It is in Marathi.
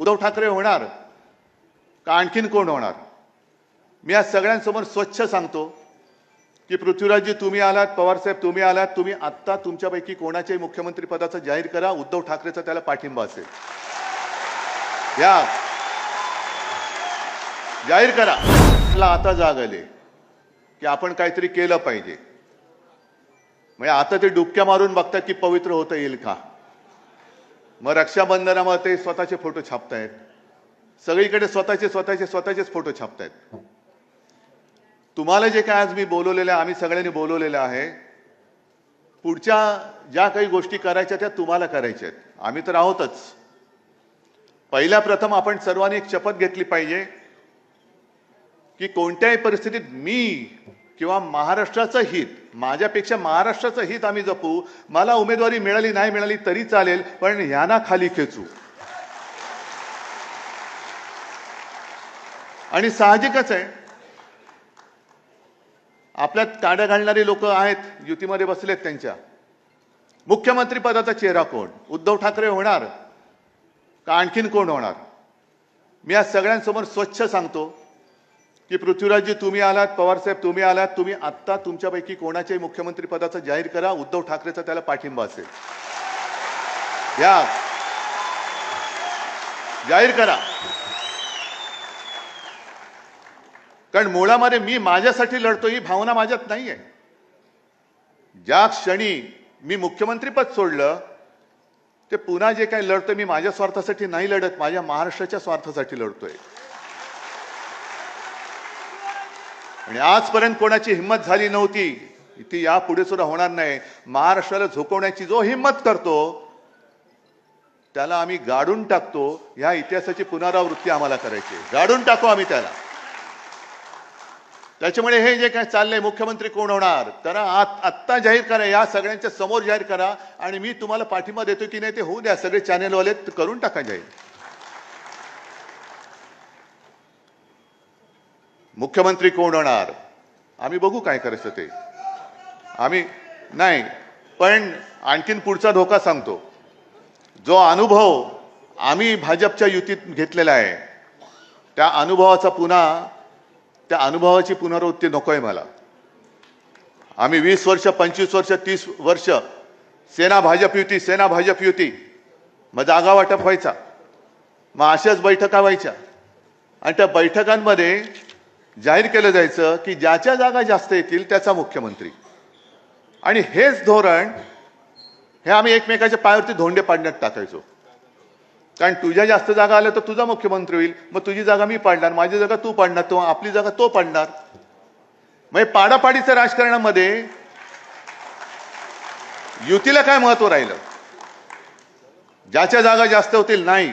उद्धव ठाकरे होणार का आणखीन कोण होणार? मी आज सगळ्यांसमोर स्वच्छ सांगतो की पृथ्वीराजजी तुम्ही आलात, पवारसाहेब तुम्ही आलात, तुम्ही आत्ता तुमच्यापैकी कोणाच्याही मुख्यमंत्री पदाचं जाहीर करा, उद्धव ठाकरेचा त्याला पाठिंबा असेल. या जाहीर करा. मला आता जाग आली की आपण काहीतरी केलं पाहिजे. म्हणजे आता ते डुबक्या मारून बघतात की पवित्र होता येईल का. मग रक्षाबंधनामध्ये ते स्वतःचे फोटो छापतायत, सगळीकडे स्वतःचेच फोटो छापतायत. तुम्हाला जे काय आज मी बोलवलेलं आहे, आम्ही सगळ्यांनी बोलवलेलं आहे, पुढच्या ज्या काही गोष्टी करायच्या त्या तुम्हाला करायच्या आहेत. आम्ही तर आहोतच. पहिल्या प्रथम आपण सर्वांनी एक शपथ घेतली पाहिजे की कोणत्याही परिस्थितीत मी किंवा महाराष्ट्राचं हित, माझ्यापेक्षा महाराष्ट्राचं हित आम्ही जपू. मला उमेदवारी मिळाली नाही मिळाली तरी चालेल, पण ह्यांना खाली खेचू. आणि साहजिकच आहे, आपल्यात काड्या घालणारी लोक आहेत, युतीमध्ये बसलेत. त्यांच्या मुख्यमंत्री पदाचा चेहरा कोण? उद्धव ठाकरे होणार का आणखीन कोण होणार? मी आज सगळ्यांसमोर स्वच्छ सांगतो की पृथ्वीराजजी तुम्ही आलात, पवारसाहेब तुम्ही आलात, तुम्ही आत्ता तुमच्यापैकी कोणाच्याही मुख्यमंत्री पदाचं जाहीर करा, उद्धव ठाकरेचा त्याला पाठिंबा असेल. या जाहीर करा. कारण मुळामध्ये मी माझ्यासाठी लढतो ही भावना माझ्यात नाहीये. ज्या क्षणी मी मुख्यमंत्री पद सोडलं, ते पुन्हा जे काही लढतोय मी माझ्या स्वार्थासाठी नाही लढत, माझ्या महाराष्ट्राच्या स्वार्थासाठी लढतोय. आणि आजपर्यंत कोणाची हिंमत झाली नव्हती, ती यापुढे सुद्धा होणार नाही. महाराष्ट्राला झोकवण्याची जो हिंमत करतो त्याला आम्ही गाडून टाकतो. ह्या इतिहासाची पुनरावृत्ती आम्हाला करायची, गाडून टाकू आम्ही त्याला. त्याच्यामुळे हे जे काय चाललंय, मुख्यमंत्री कोण होणार, तर आत्ता जाहीर करा, या सगळ्यांच्या समोर जाहीर करा. आणि मी तुम्हाला पाठिंबा देतो की नाही ते होऊ द्या, सगळे चॅनेलवाले करून टाका जाहीर. मुख्यमंत्री कोण होणार आम्ही बघू काय करायचं ते. आम्ही नाही, पण आणखीन पुढचा धोका सांगतो. जो अनुभव आम्ही भाजपच्या युतीत घेतलेला आहे, त्या अनुभवाची पुनरावृत्ती नकोय मला. आम्ही 20 वर्ष, 25 वर्ष, 30 वर्ष सेना भाजप युती, मग जागा वाटप व्हायचा, मग अशाच बैठका व्हायच्या आणि त्या बैठकांमध्ये जाहीर केलं जायचं की ज्याच्या जागा जास्त येतील त्याचा मुख्यमंत्री. आणि हेच धोरण हे आम्ही एकमेकाच्या पायावरती धोंडे पाडण्यात टाकायचो. कारण तुझ्या जास्त जागा आल्या तर तुझा मुख्यमंत्री होईल, मग तुझी जागा मी पाडणार, माझी जागा तू पाडणार, तो आपली जागा तो पाडणार. मग पाडापाडीच्या राजकारणामध्ये युतीला काय महत्व राहिलं? ज्याच्या जागा जास्त होतील नाही,